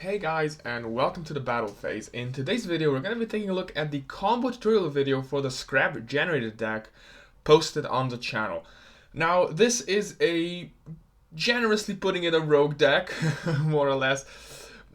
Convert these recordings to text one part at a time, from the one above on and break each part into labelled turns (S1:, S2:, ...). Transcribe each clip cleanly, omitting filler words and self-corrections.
S1: Hey guys, and welcome to the battle phase. In today's video we're going to be taking a look at the combo tutorial video for the Scrap Generator deck posted on the channel. Now this is a, generously putting it, a rogue deck, more or less,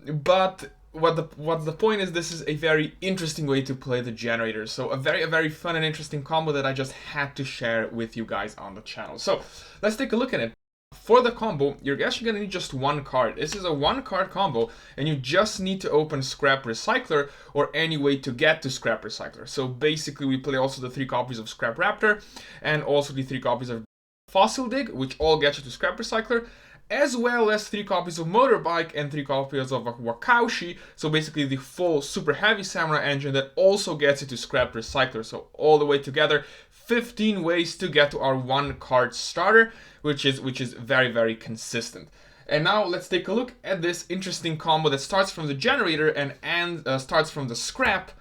S1: but what the point is, this is a very interesting way to play the Generator. So a very fun and interesting combo that I just had to share with you guys on the channel. So let's take a look at it. For the combo, you're actually going to need just one card. This is a one-card combo, and you just need to open Scrap Recycler or any way to get to Scrap Recycler. So basically, we play also the 3 copies of Scrap Raptor and also the 3 copies of Fossil Dig, which all get you to Scrap Recycler, as well as 3 copies of Motorbike and 3 copies of Wakaushi. So basically, the full Superhevy Samurai engine that also gets you to Scrap Recycler. So all the way together, 15 ways to get to our one-card starter, which is very consistent. And now let's take a look at this interesting combo that starts from the Generator and starts from the Scrap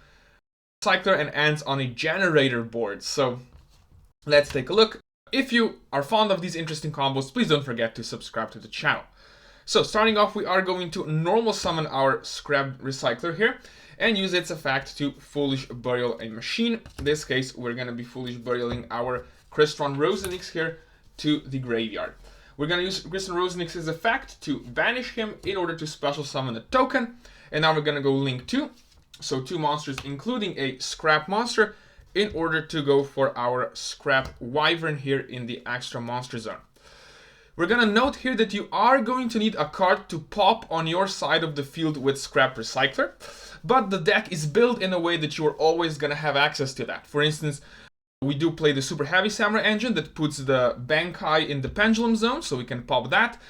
S1: Recycler and ends on a Generaider board. So let's take a look. If you are fond of these interesting combos, please don't forget to subscribe to the channel. So starting off, we are going to normal summon our Scrap Recycler here and use its effect to Foolish Burial a machine. In this case, we're going to be Foolish Burialing our Crystron Rosenix here to the graveyard. We're going to use Crystron Rosenix's effect to banish him in order to special summon a token. And now we're going to go link 2. So 2 monsters, including a Scrap monster, in order to go for our Scrap Wyvern here in the extra monster zone. We're going to note here that you are going to need a card to pop on your side of the field with Scrap Recycler, but the deck is built in a way that you are always going to have access to that. For instance, we do play the Superhevy Samurai engine that puts the Bankai in the pendulum zone, so we can pop that.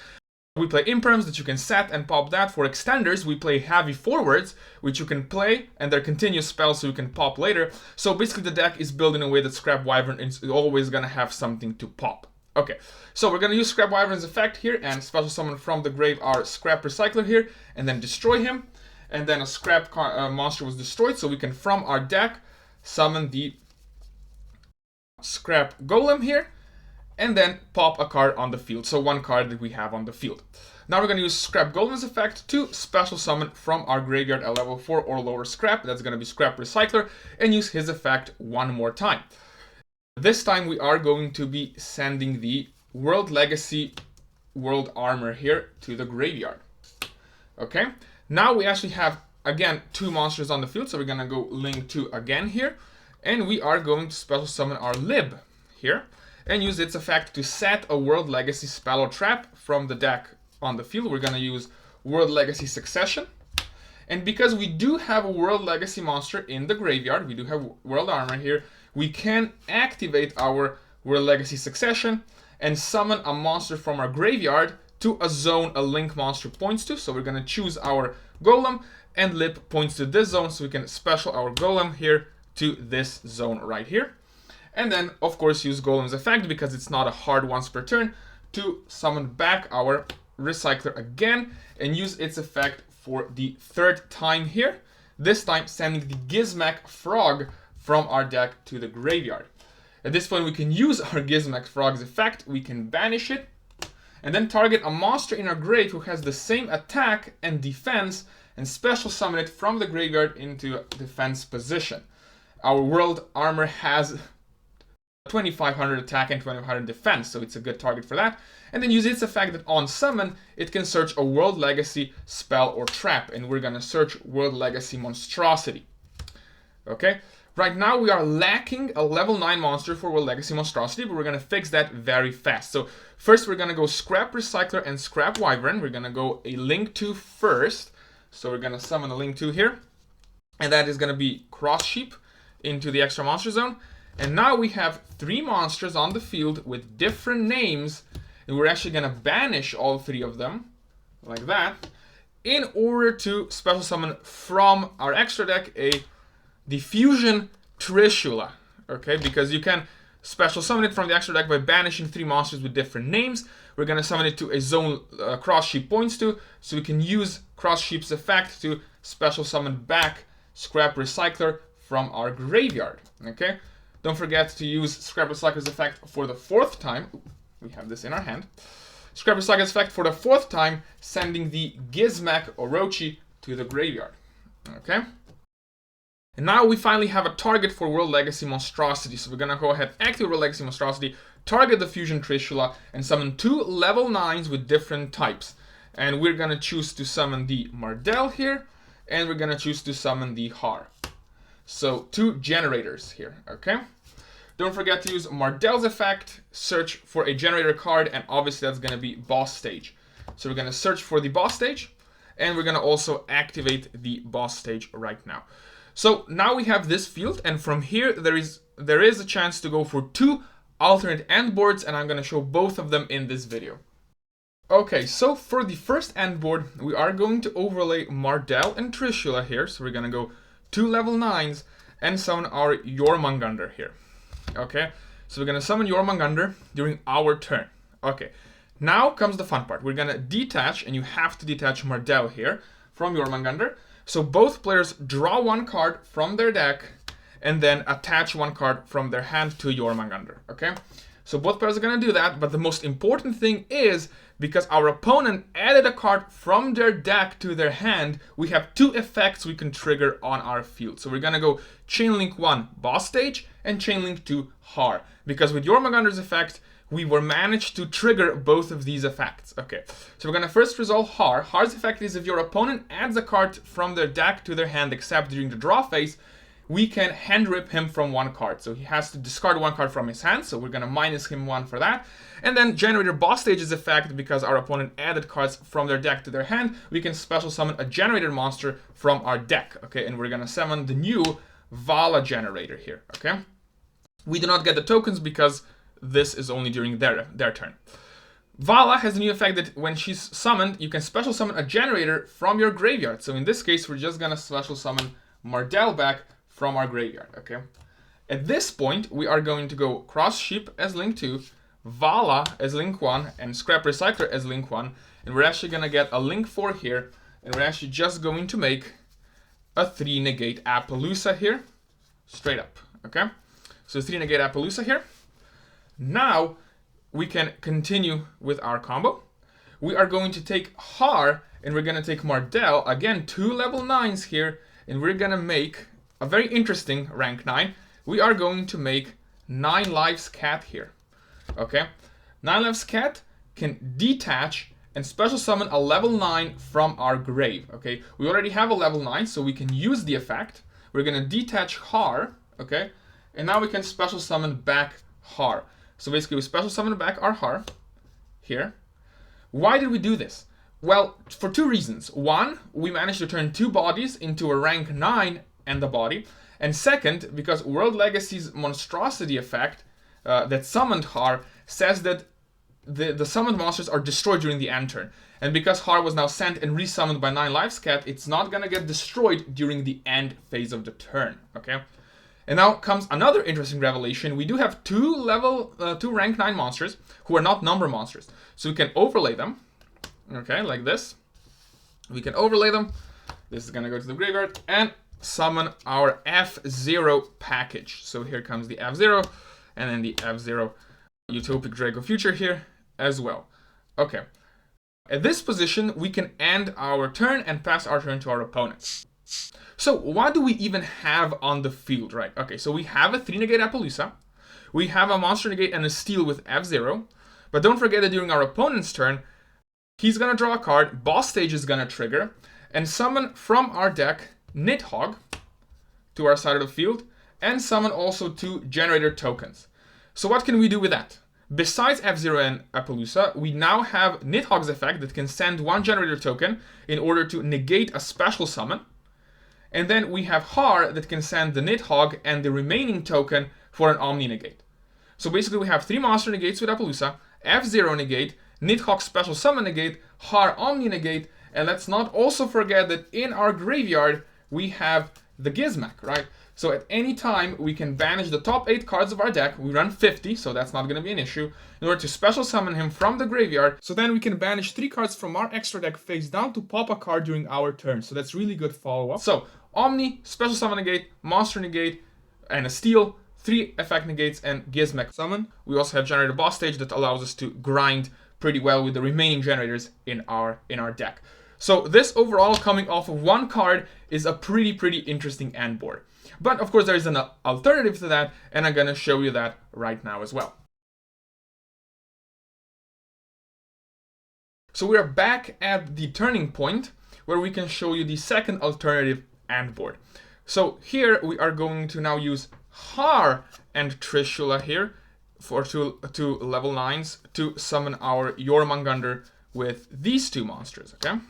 S1: We play Imperms that you can set and pop that. For extenders, we play Heavy Forwards, which you can play, and they're continuous spells so you can pop later. So basically the deck is built in a way that Scrap Wyvern is always going to have something to pop. Okay, so we're going to use Scrap Wyvern's effect here and special summon from the grave our Scrap Recycler here, and then destroy him. And then a Scrap monster was destroyed, so we can, from our deck, summon the Scrap Golem here, and then pop a card on the field. So one card that we have on the field. Now we're going to use Scrap Golem's effect to special summon from our graveyard a level 4 or lower Scrap. That's going to be Scrap Recycler, and use his effect one more time. This time we are going to be sending the World Legacy World Armor here to the graveyard. Okay, now we actually have, again, 2 monsters on the field, so we're going to go link 2 again here. And we are going to special summon our Lib here and use its effect to set a World Legacy spell or trap from the deck on the field. We're going to use World Legacy Succession. And because we do have a World Legacy monster in the graveyard, we do have World Armor here, we can activate our World Legacy Succession and summon a monster from our graveyard to a zone a link monster points to. So we're going to choose our Golem, and Lib points to this zone, so we can special our Golem here to this zone right here. And then, of course, use Golem's effect, because it's not a hard once per turn, to summon back our Recycler again and use its effect for the 3rd time here. This time sending the Gizmek Frog from our deck to the graveyard. At this point, we can use our Gizmek Frog's effect. We can banish it and then target a monster in our grave who has the same attack and defense and special summon it from the graveyard into a defense position. Our World Armor has 2500 attack and 2500 defense, so it's a good target for that. And then use its effect that on summon, it can search a World Legacy spell or trap, and we're going to search World Legacy Monstrosity. Okay, right now we are lacking a level 9 monster for World Legacy Monstrosity, but we're going to fix that very fast. So first we're going to go Scrap Recycler and Scrap Wyvern. We're going to go a link 2 first. So we're going to summon a link 2 here, and that is going to be Cross Sheep into the extra monster zone. And now we have 3 monsters on the field with different names, and we're actually going to banish all 3 of them like that in order to special summon from our extra deck a Diffusion Trishula. Okay, because you can special summon it from the extra deck by banishing 3 monsters with different names. We're going to summon it to a zone Cross Sheep points to, so we can use Cross Sheep's effect to special summon back Scrap Recycler from our graveyard. Okay, don't forget to use Scrap Recycler's effect for the 4th time. We have this in our hand. Scrap Recycler's effect for the 4th time, sending the Gizmek Orochi to the graveyard. Okay? And now we finally have a target for World Legacy Monstrosity. So we're gonna go ahead, activate World Legacy Monstrosity, target the Fusion Trishula, and summon 2 level 9s with different types. And we're gonna choose to summon the Mardell here, and we're gonna choose to summon the Har. So 2 generators here, okay? Don't forget to use Mardell's effect, search for a generator card, and obviously that's gonna be Boss Stage. So we're gonna search for the Boss Stage, and we're gonna also activate the Boss Stage right now. So now we have this field, and from here there is a chance to go for 2 alternate end boards, and I'm going to show both of them in this video. Okay, so for the first end board, we are going to overlay Mardell and Trishula here. So we're going to go 2 level 9s and summon our Jormungandr here. Okay, so we're going to summon Jormungandr during our turn. Okay, now comes the fun part. We're going to detach, and you have to detach Mardell here from Jormungandr. So both players draw 1 card from their deck and then attach 1 card from their hand to Jormungandr, okay? So both players are going to do that, but the most important thing is, because our opponent added a card from their deck to their hand, we have 2 effects we can trigger on our field. So we're going to go Chainlink 1 Boss Stage and Chainlink 2 Har, because with Jormungandr's effect, we were managed to trigger both of these effects. Okay, so we're going to first resolve Har. Har's effect is if your opponent adds a card from their deck to their hand, except during the draw phase, we can hand rip him from 1 card. So he has to discard 1 card from his hand, so we're going to minus him 1 for that. And then Generator Boss Stage's effect, because our opponent added cards from their deck to their hand, we can special summon a generator monster from our deck. Okay, and we're going to summon the new Vala generator here. Okay, we do not get the tokens because this is only during their turn. Vala has a new effect that when she's summoned, you can special summon a generator from your graveyard. So in this case, we're just gonna special summon Mardell back from our graveyard, okay? At this point, we are going to go Cross Sheep as Link 2, Vala as Link 1, and Scrap Recycler as Link 1. And we're actually gonna get a Link 4 here, and we're actually just going to make a 3 negate Appaloosa here, straight up, okay? So 3 negate Appaloosa here. Now we can continue with our combo. We are going to take Har, and we're going to take Mardell, again 2 level 9s here, and we're going to make a very interesting rank 9. We are going to make 9 lives Cat here. Okay, 9 lives Cat can detach and special summon a level 9 from our grave. Okay, we already have a level 9, so we can use the effect. We're going to detach Har, okay, and now we can special summon back Har. So basically we special summon back our Har here. Why did we do this? Well, for 2 reasons. 1, we managed to turn 2 bodies into a rank 9 and the body. And second, because World Legacy's monstrosity effect that summoned Har says that the summoned monsters are destroyed during the end turn. And because Har was now sent and resummoned by 9 lives Cat, it's not gonna get destroyed during the end phase of the turn, okay? And now comes another interesting revelation. We do have 2 rank 9 monsters who are not number monsters. So we can overlay them, okay, like this. We can overlay them. This is gonna go to the graveyard and summon our F0 package. So here comes the F0 and then the F0 Utopic Draco Future here as well. Okay, at this position, we can end our turn and pass our turn to our opponent. So what do we even have on the field, right? Okay, so we have a 3 negate Appaloosa, we have a monster negate and a steal with F0, but don't forget that during our opponent's turn, he's gonna draw a card, Boss Stage is gonna trigger, and summon from our deck Nidhogg to our side of the field, and summon also 2 generator tokens. So what can we do with that? Besides F0 and Appaloosa, we now have Nidhogg's effect that can send 1 generator token in order to negate a special summon. And then we have Har that can send the Nidhogg and the remaining token for an Omni negate. So basically we have 3 monster negates with Appaloosa, F0 negate, Nidhogg special summon negate, Har Omni negate, and let's not also forget that in our graveyard we have the Gizmak, right? So at any time we can banish the top 8 cards of our deck. We run 50, so that's not going to be an issue, in order to special summon him from the graveyard. So then we can banish 3 cards from our extra deck face down to pop a card during our turn. So that's really good follow-up. So Omni, special summon negate, monster negate, and a steal, 3 effect negates, and Gizmek summon. We also have Generaider Boss Stage that allows us to grind pretty well with the remaining generators in our deck. So this overall, coming off of one card, is a pretty interesting end board. But of course there is an alternative to that, and I'm gonna show you that right now as well. So we are back at the turning point where we can show you the second alternative end board. So here we are going to now use Har and Trishula here for two level 9s to summon our Jormungandr with these two monsters, okay?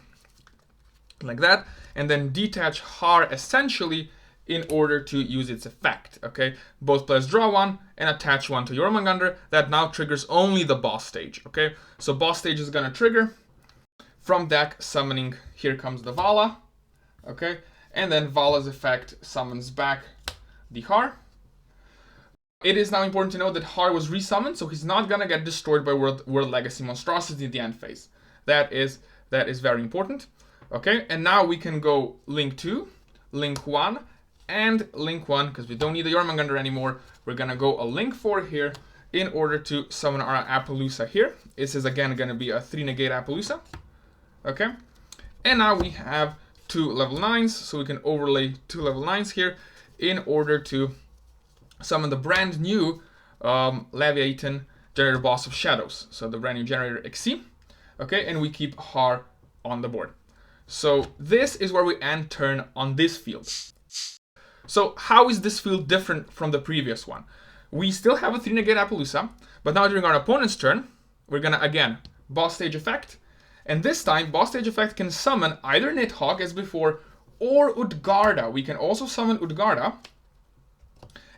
S1: Like that, and then detach Har essentially in order to use its effect, okay? Both players draw one and attach one to Jormungandr. That now triggers only the boss stage, okay? So boss stage is gonna trigger. From deck, summoning, here comes the Vala, okay? And then Vala's effect summons back the Har. It is now important to note that Har was resummoned, so he's not gonna get destroyed by World Legacy Monstrosity in the end phase. That is very important, okay? And now we can go Link 2, Link 1, and Link 1, because we don't need the Jormungandr anymore. We're gonna go a Link 4 here in order to summon our Appaloosa here. This is again gonna be a 3-negate Appaloosa, okay? And now we have 2 level 9s, so we can overlay 2 level 9s here in order to summon the brand new Leviathan Generator Boss of Shadows. So the brand new Generator XC, okay? And we keep Har on the board. So this is where we end turn on this field. So how is this field different from the previous one? We still have a 3-negate Appaloosa, but now during our opponent's turn, we're gonna again boss stage effect, and this time boss stage effect can summon either Nidhogg as before or Utgarda. We can also summon Utgarda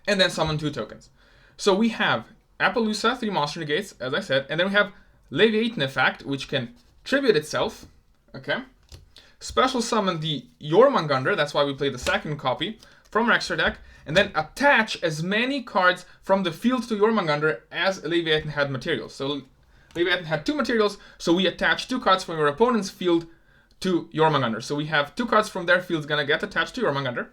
S1: and then summon 2 tokens. So we have Appaloosa, 3 monster negates, as I said, and then we have Leviathan effect, which can tribute itself, okay? Special summon the Jormungandr, that's why we play the second copy from our extra deck, and then attach as many cards from the field to Jormungandr as Leviathan had materials. So Leviathan had 2 materials, so we attach 2 cards from your opponent's field to Jormungandr. So we have 2 cards from their field gonna get attached to Jormungandr,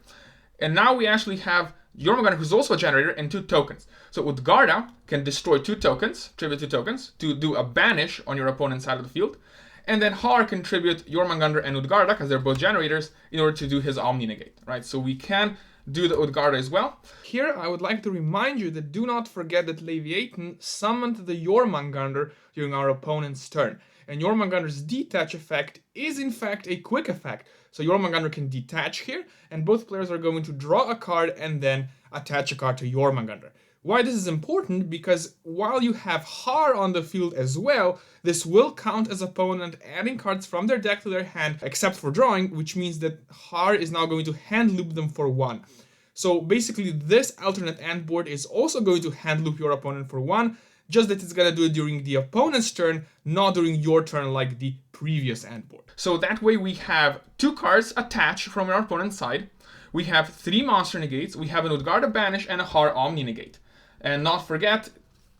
S1: and now we actually have Jormungandr, who's also a generator, and 2 tokens. So Utgarda can destroy 2 tokens, tribute 2 tokens, to do a banish on your opponent's side of the field. And then Har can tribute Jormungandr and Utgarda, because they're both generators, in order to do his Omni Negate, right? So we can do the Utgarda as well. Here, I would like to remind you that do not forget that Leviathan summoned the Jormungandr during our opponent's turn. And Jormungandr's detach effect is in fact a quick effect. So Jormungandr can detach here, and both players are going to draw a card and then attach a card to Jormungandr. Why this is important? Because while you have Har on the field as well, this will count as opponent adding cards from their deck to their hand, except for drawing, which means that Har is now going to hand loop them for 1. So basically this alternate end board is also going to hand loop your opponent for 1, just that it's gonna do it during the opponent's turn, not during your turn like the previous end board. So that way we have 2 cards attached from our opponent's side, we have 3 monster negates, we have an Utgarda banish and a Har Omni negate. And not forget,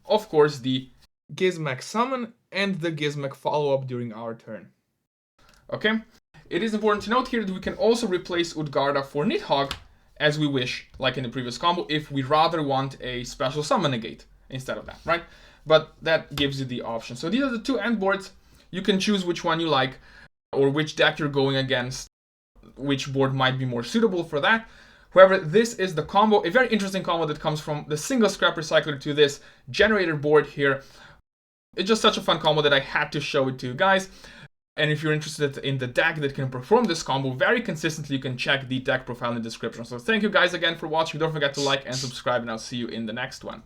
S1: of course, the Gizmek summon and the Gizmek follow-up during our turn. Okay? It is important to note here that we can also replace Utgarda for Nidhogg as we wish, like in the previous combo, if we rather want a special summon negate instead of that, right? But that gives you the option. So these are the 2 end boards. You can choose which one you like, or which deck you're going against, which board might be more suitable for that. However, this is the combo, a very interesting combo that comes from the single scrap recycler to this generator board here. It's just such a fun combo that I had to show it to you guys. And if you're interested in the deck that can perform this combo very consistently, you can check the deck profile in the description. So thank you guys again for watching. Don't forget to like and subscribe, and I'll see you in the next one.